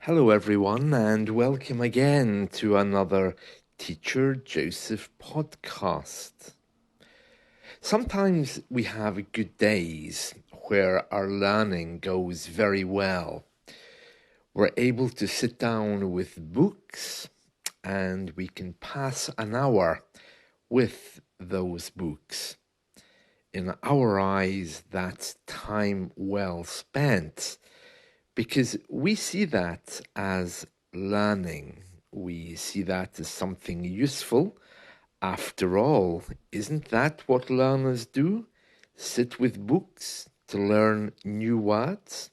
Hello, everyone, and welcome again to another Teacher Joseph podcast. Sometimes we have good days where our learning goes very well. We're able to sit down with books and we can pass an hour with those books. In our eyes, that's time well spent, because we see that as learning. We see that as something useful. After all, isn't that what learners do? Sit with books to learn new words?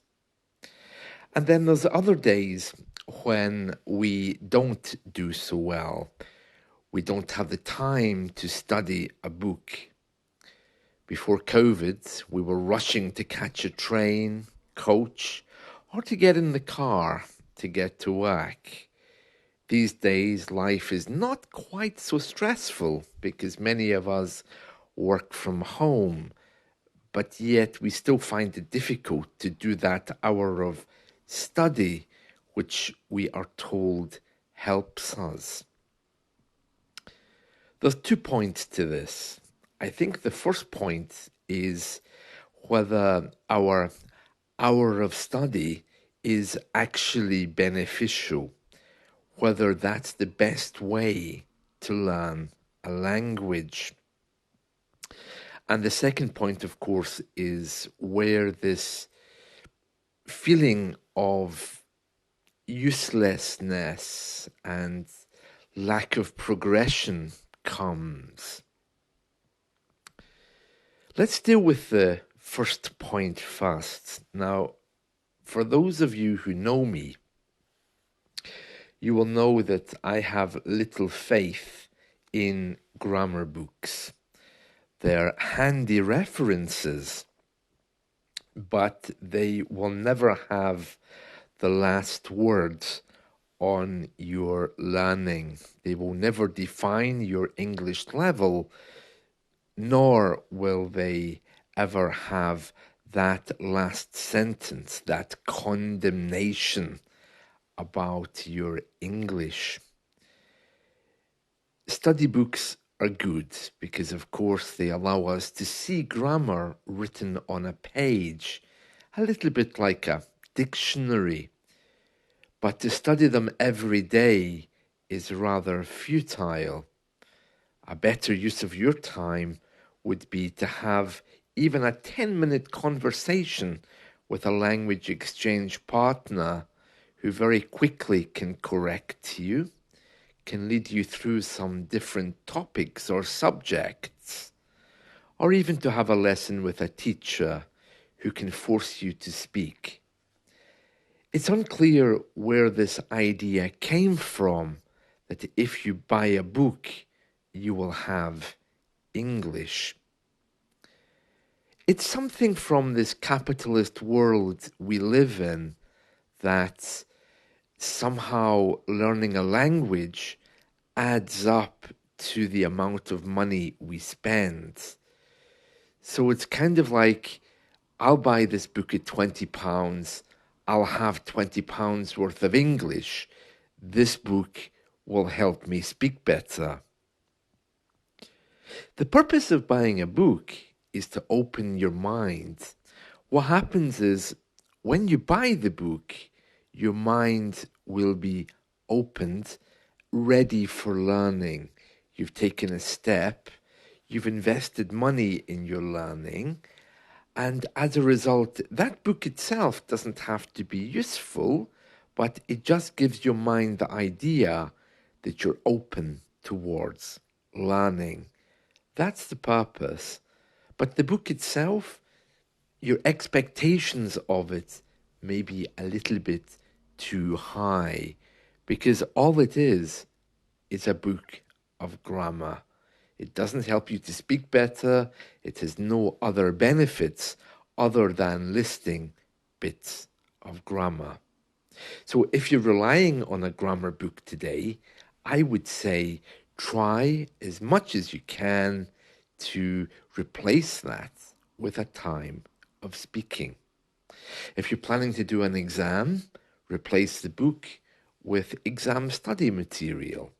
And then there's other days when we don't do so well. We don't have the time to study a book. Before COVID, we were rushing to catch a train, coach, or to get in the car to get to work. These days, life is not quite so stressful because many of us work from home, but yet we still find it difficult to do that hour of study, which we are told helps us. There's 2 points to this. I think the first point is whether our hour of study is actually beneficial, whether that's the best way to learn a language. And the second point, of course, is where this feeling of uselessness and lack of progression comes. Let's deal with the first point first. Now, for those of you who know me, you will know that I have little faith in grammar books. They're handy references, but they will never have the last word on your learning. They will never define your English level, nor will they ever have that last sentence, that condemnation about your English. Study books are good because, of course, they allow us to see grammar written on a page, a little bit like a dictionary. But to study them every day is rather futile. A better use of your time would be to have even a 10-minute conversation with a language exchange partner who very quickly can correct you, can lead you through some different topics or subjects, or even to have a lesson with a teacher who can force you to speak. It's unclear where this idea came from, that if you buy a book, you will have English. It's something from this capitalist world we live in that somehow learning a language adds up to the amount of money we spend. So it's kind of like, I'll buy this book at £20, I'll have £20 worth of English. This book will help me speak better. The purpose of buying a book is to open your mind. What happens is, when you buy the book, your mind will be opened, ready for learning. You've taken a step, you've invested money in your learning, and as a result, that book itself doesn't have to be useful, but it just gives your mind the idea that you're open towards learning. That's the purpose. But the book itself, your expectations of it may be a little bit too high, because all it is a book of grammar. It doesn't help you to speak better. It has no other benefits other than listing bits of grammar. So if you're relying on a grammar book today, I would say try as much as you can to replace that with a time of speaking. If you're planning to do an exam, Replace the book with exam study material.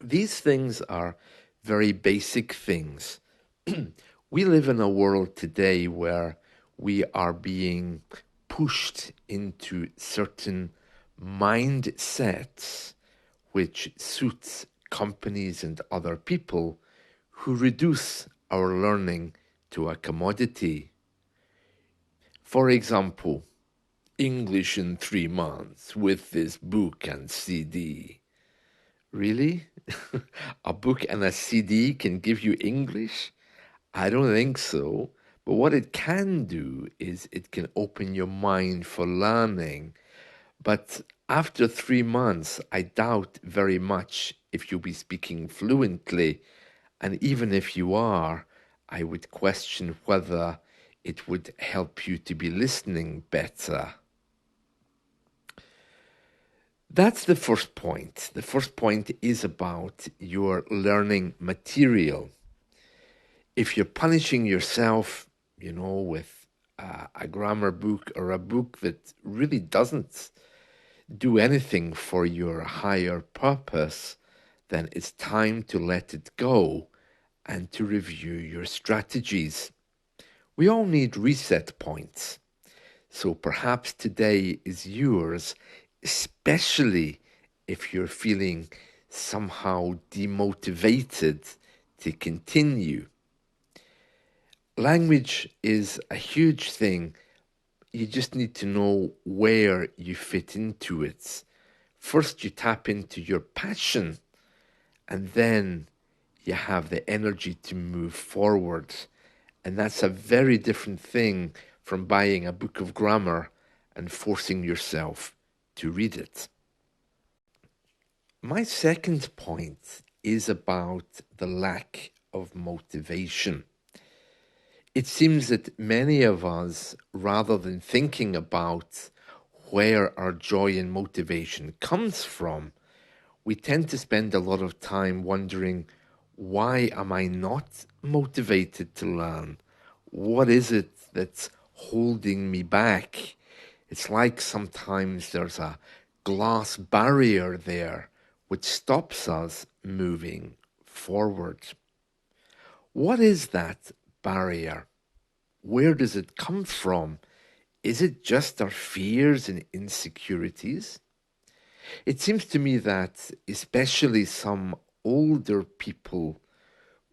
These things are very basic things. We live in a world today where we are being pushed into certain mindsets which suits companies and other people who reduce our learning to a commodity. For example, English in 3 months with this book and CD. Really? A book and a CD can give you English? I don't think so. But what it can do is it can open your mind for learning. But after 3 months, I doubt very much if you'll be speaking fluently. And even if you are, I would question whether it would help you to be listening better. That's the first point. The first point is about your learning material. If you're punishing yourself, with a grammar book or a book that really doesn't do anything for your higher purpose, then it's time to let it go and to review your strategies. We all need reset points. So perhaps today is yours, especially if you're feeling somehow demotivated to continue. Language is a huge thing. You just need to know where you fit into it. First, you tap into your passion, and then you have the energy to move forward. And that's a very different thing from buying a book of grammar and forcing yourself to read it. My second point is about the lack of motivation. It seems that many of us, rather than thinking about where our joy and motivation comes from, we tend to spend a lot of time wondering, why am I not motivated to learn? What is it that's holding me back? It's like sometimes there's a glass barrier there which stops us moving forward. What is that barrier? Where does it come from? Is it just our fears and insecurities? It seems to me that especially some older people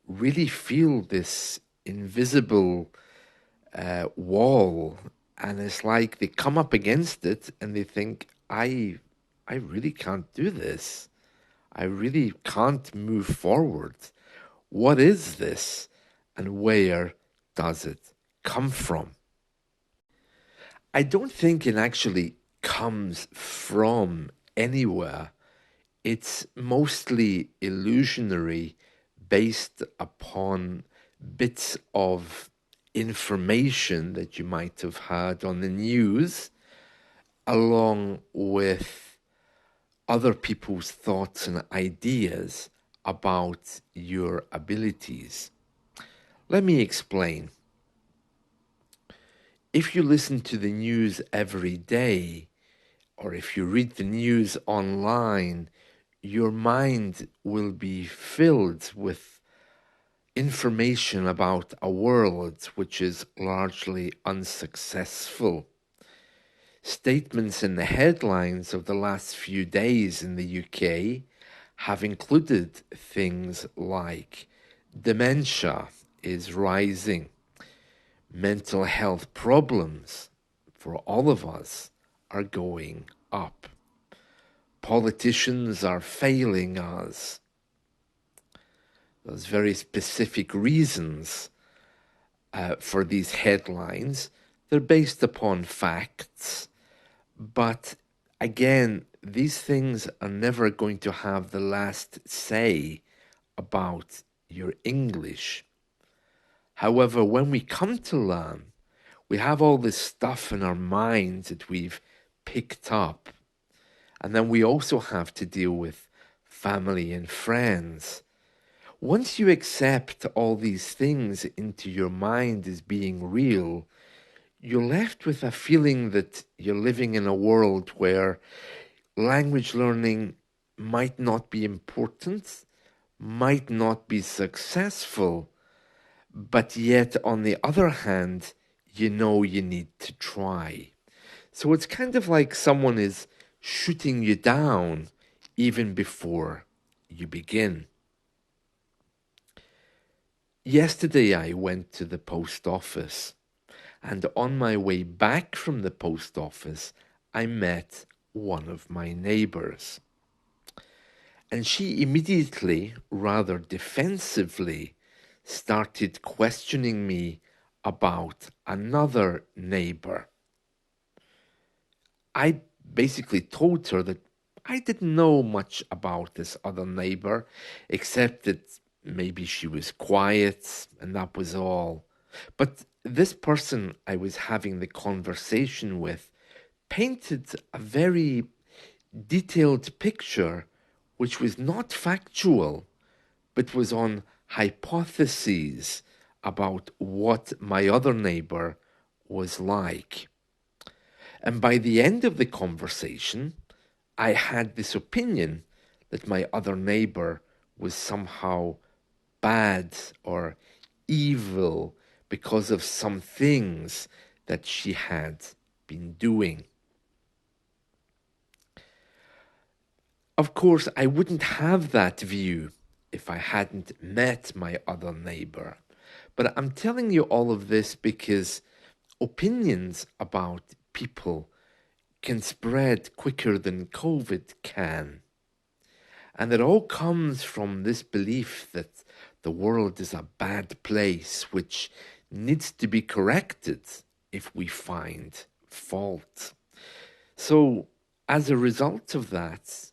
really feel this invisible wall, and it's like they come up against it and they think, I really can't do this. I really can't move forward. What is this, and where does it come from? I don't think it actually comes from anywhere. It's mostly illusionary, based upon bits of information that you might have heard on the news, along with other people's thoughts and ideas about your abilities. Let me explain. If you listen to the news every day, or if you read the news online, your mind will be filled with information about a world which is largely unsuccessful. Statements in the headlines of the last few days in the UK have included things like dementia is rising, mental health problems for all of us are going up, politicians are failing us. There's very specific reasons for these headlines. They're based upon facts, but again, these things are never going to have the last say about your English. However, when we come to learn, we have all this stuff in our minds that we've picked up. And then we also have to deal with family and friends. Once you accept all these things into your mind as being real, you're left with a feeling that you're living in a world where language learning might not be important, might not be successful, but yet on the other hand, you know you need to try. So it's kind of like someone is shooting you down even before you begin. Yesterday I went to the post office, and on my way back from the post office, I met one of my neighbors. And she immediately, rather defensively, started questioning me about another neighbor. I basically told her that I didn't know much about this other neighbor, except that maybe she was quiet and that was all. But this person I was having the conversation with painted a very detailed picture which was not factual, but was on hypotheses about what my other neighbor was like. And by the end of the conversation, I had this opinion that my other neighbor was somehow bad or evil because of some things that she had been doing. Of course, I wouldn't have that view if I hadn't met my other neighbor. But I'm telling you all of this because opinions about people can spread quicker than COVID can. And it all comes from this belief that the world is a bad place which needs to be corrected if we find fault. So, as a result of that,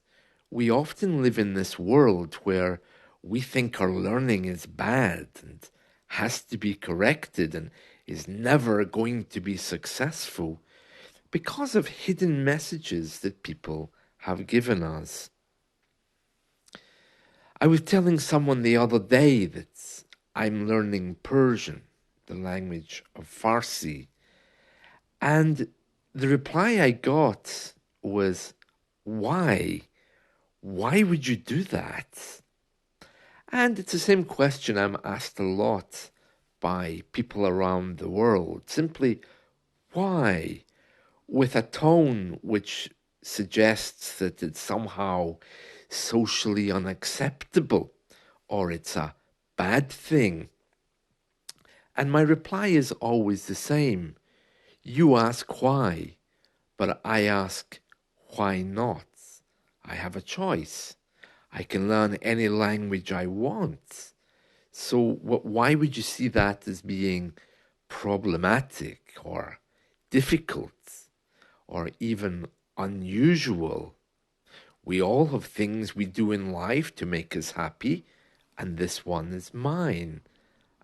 we often live in this world where we think our learning is bad and has to be corrected and is never going to be successful because of hidden messages that people have given us. I was telling someone the other day that I'm learning Persian, the language of Farsi, and the reply I got was, why? Why would you do that? And it's the same question I'm asked a lot by people around the world. Simply, why? With a tone which suggests that it's somehow socially unacceptable or it's a bad thing. And my reply is always the same. You ask why, but I ask why not? I have a choice. I can learn any language I want. So why would you see that as being problematic or difficult or even unusual? We all have things we do in life to make us happy, and this one is mine.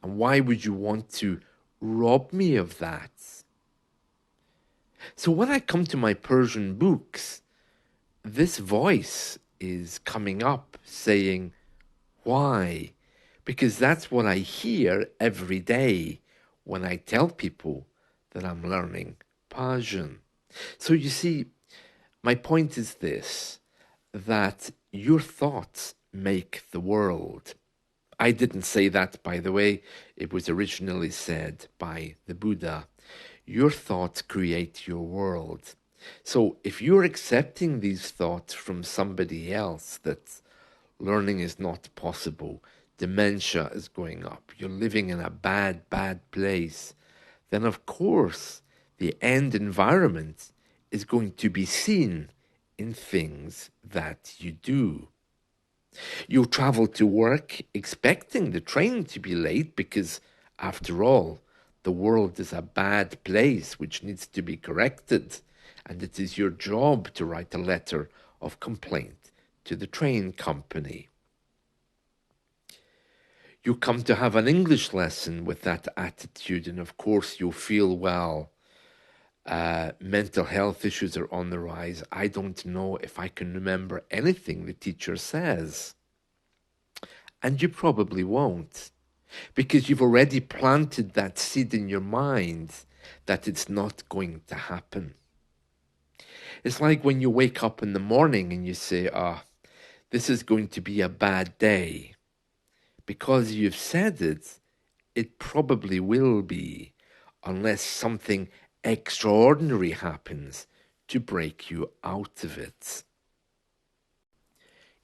And why would you want to rob me of that? So when I come to my Persian books, this voice is coming up saying, why? Because that's what I hear every day when I tell people that I'm learning Persian. So you see, my point is this, that your thoughts make the world. I didn't say that, by the way. It was originally said by the Buddha. Your thoughts create your world. So if you're accepting these thoughts from somebody else that learning is not possible, dementia is going up, you're living in a bad, bad place, then of course the end environment is going to be seen in things that you do. You'll travel to work expecting the train to be late because, after all, the world is a bad place which needs to be corrected, and it is your job to write a letter of complaint to the train company. You come to have an English lesson with that attitude, and of course you'll feel, well, mental health issues are on the rise. I don't know if I can remember anything the teacher says. And you probably won't, because you've already planted that seed in your mind, that it's not going to happen. It's like when you wake up in the morning and you say, this is going to be a bad day. Because you've said it, it probably will be, unless something extraordinary happens to break you out of it.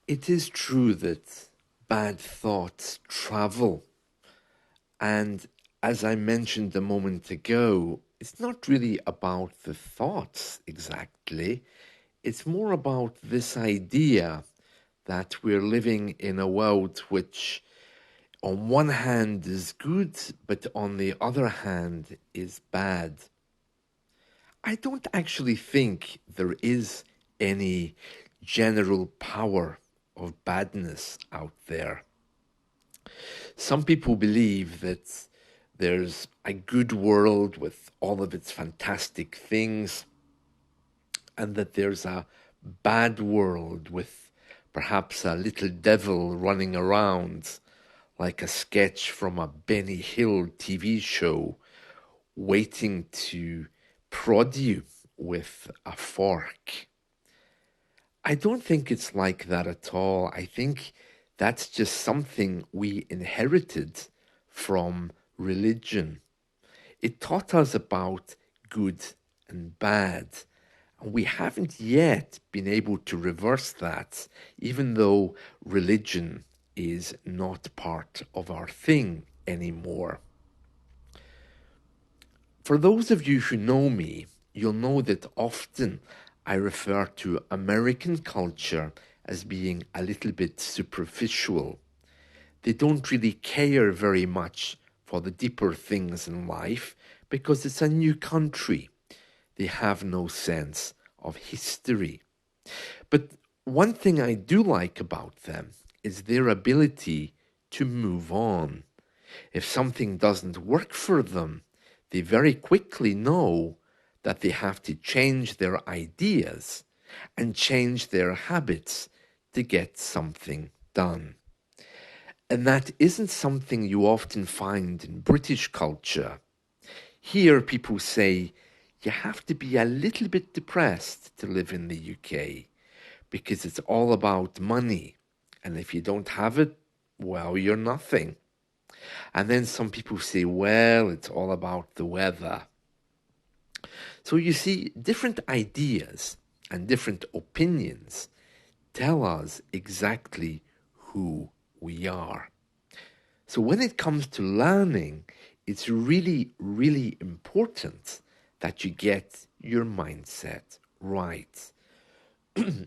It is true that bad thoughts travel. And as I mentioned a moment ago, it's not really about the thoughts exactly. It's more about this idea that we're living in a world which on one hand is good, but on the other hand is bad. I don't actually think there is any general power of badness out there. Some people believe that there's a good world with all of its fantastic things, and that there's a bad world with perhaps a little devil running around like a sketch from a Benny Hill TV show, waiting to prod you with a fork. I don't think it's like that at all. I think that's just something we inherited from religion. It taught us about good and bad, and we haven't yet been able to reverse that, even though religion is not part of our thing anymore. For those of you who know me, you'll know that often I refer to American culture as being a little bit superficial. They don't really care very much for the deeper things in life because it's a new country. They have no sense of history. But one thing I do like about them is their ability to move on. If something doesn't work for them, they very quickly know that they have to change their ideas and change their habits to get something done. And that isn't something you often find in British culture. Here, people say you have to be a little bit depressed to live in the UK because it's all about money. And if you don't have it, well, you're nothing. And then some people say, well, it's all about the weather. So you see, different ideas and different opinions tell us exactly who we are. So when it comes to learning, it's really, really important that you get your mindset right.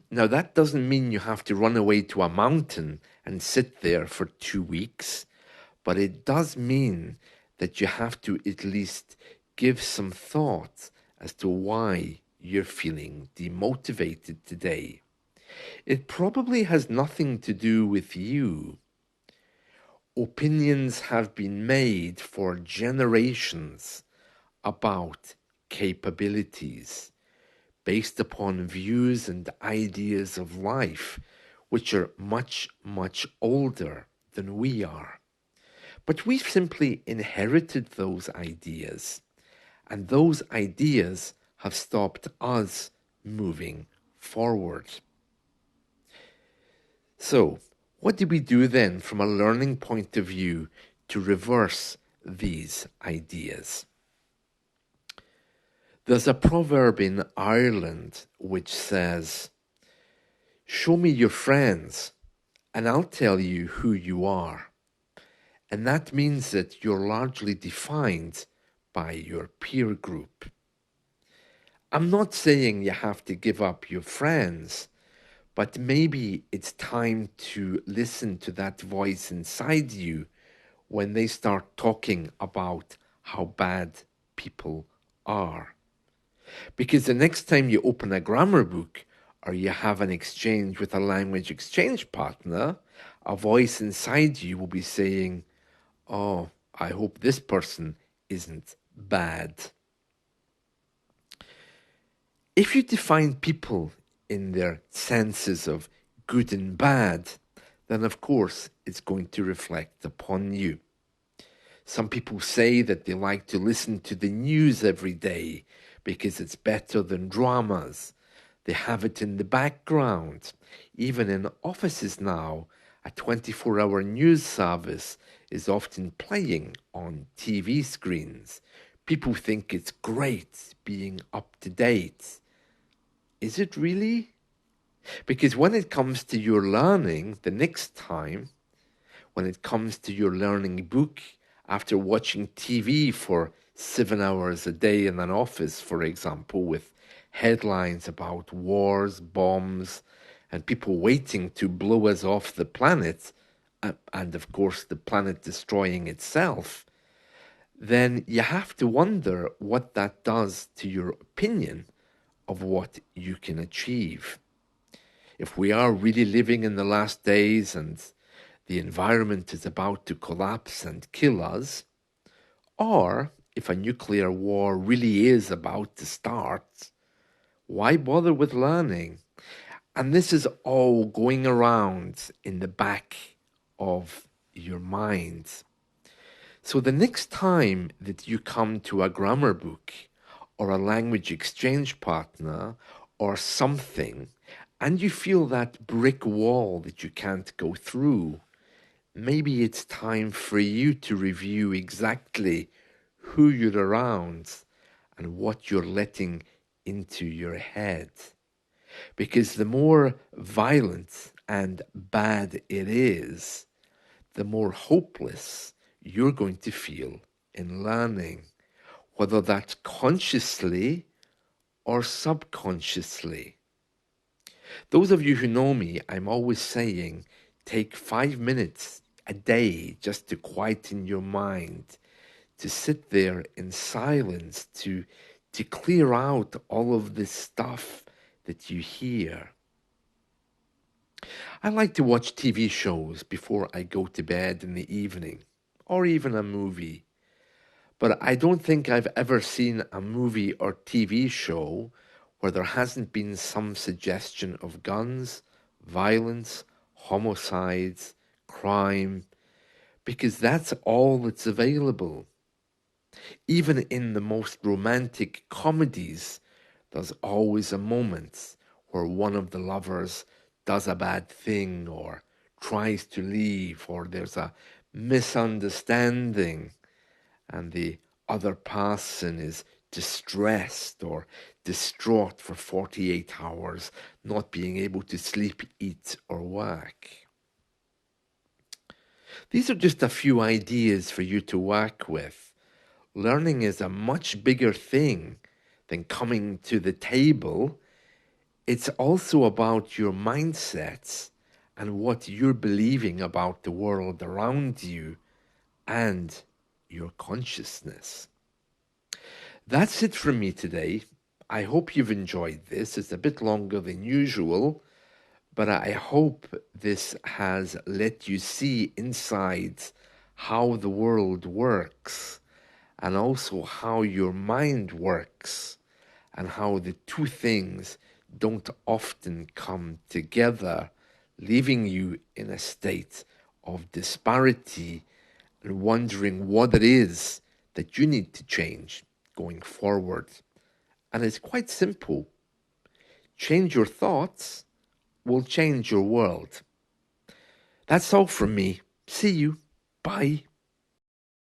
Now, that doesn't mean you have to run away to a mountain and sit there for 2 weeks, but it does mean that you have to at least give some thought as to why you're feeling demotivated today. It probably has nothing to do with you. Opinions have been made for generations about capabilities based upon views and ideas of life which are much, much older than we are. But we've simply inherited those ideas, and those ideas have stopped us moving forward. So, what do we do then from a learning point of view to reverse these ideas? There's a proverb in Ireland which says, "Show me your friends and I'll tell you who you are." And that means that you're largely defined by your peer group. I'm not saying you have to give up your friends, but maybe it's time to listen to that voice inside you when they start talking about how bad people are. Because the next time you open a grammar book or you have an exchange with a language exchange partner, a voice inside you will be saying, "Oh, I hope this person isn't bad." If you define people in their senses of good and bad, then of course it's going to reflect upon you. Some people say that they like to listen to the news every day because it's better than dramas. They have it in the background. Even in offices now, a 24-hour news service is often playing on TV screens. People think it's great being up to date. Is it really? Because when it comes to your learning, the next time, when it comes to your learning book, after watching TV for 7 hours a day in an office, for example, with headlines about wars, bombs, and people waiting to blow us off the planet, and of course the planet destroying itself, then you have to wonder what that does to your opinion of what you can achieve. If we are really living in the last days and the environment is about to collapse and kill us, or if a nuclear war really is about to start, why bother with learning? And this is all going around in the back of your mind. So the next time that you come to a grammar book or a language exchange partner or something, and you feel that brick wall that you can't go through, maybe it's time for you to review exactly who you're around and what you're letting into your head. Because the more violent and bad it is, the more hopeless you're going to feel in learning, whether that's consciously or subconsciously. Those of you who know me, I'm always saying, take 5 minutes a day just to quieten your mind, to sit there in silence, to clear out all of this stuff that you hear. I like to watch TV shows before I go to bed in the evening, or even a movie. But I don't think I've ever seen a movie or TV show where there hasn't been some suggestion of guns, violence, homicides, crime, because that's all that's available. Even in the most romantic comedies, there's always a moment where one of the lovers does a bad thing or tries to leave, or there's a misunderstanding and the other person is distressed or distraught for 48 hours, not being able to sleep, eat, or work. These are just a few ideas for you to work with. Learning is a much bigger thing than coming to the table. It's also about your mindsets and what you're believing about the world around you and your consciousness. That's it from me today. I hope you've enjoyed this. It's a bit longer than usual, but I hope this has let you see inside how the world works and also how your mind works and how the two things don't often come together, leaving you in a state of disparity and wondering what it is that you need to change going forward. And it's quite simple. Change your thoughts will change your world. That's all from me. See you. Bye.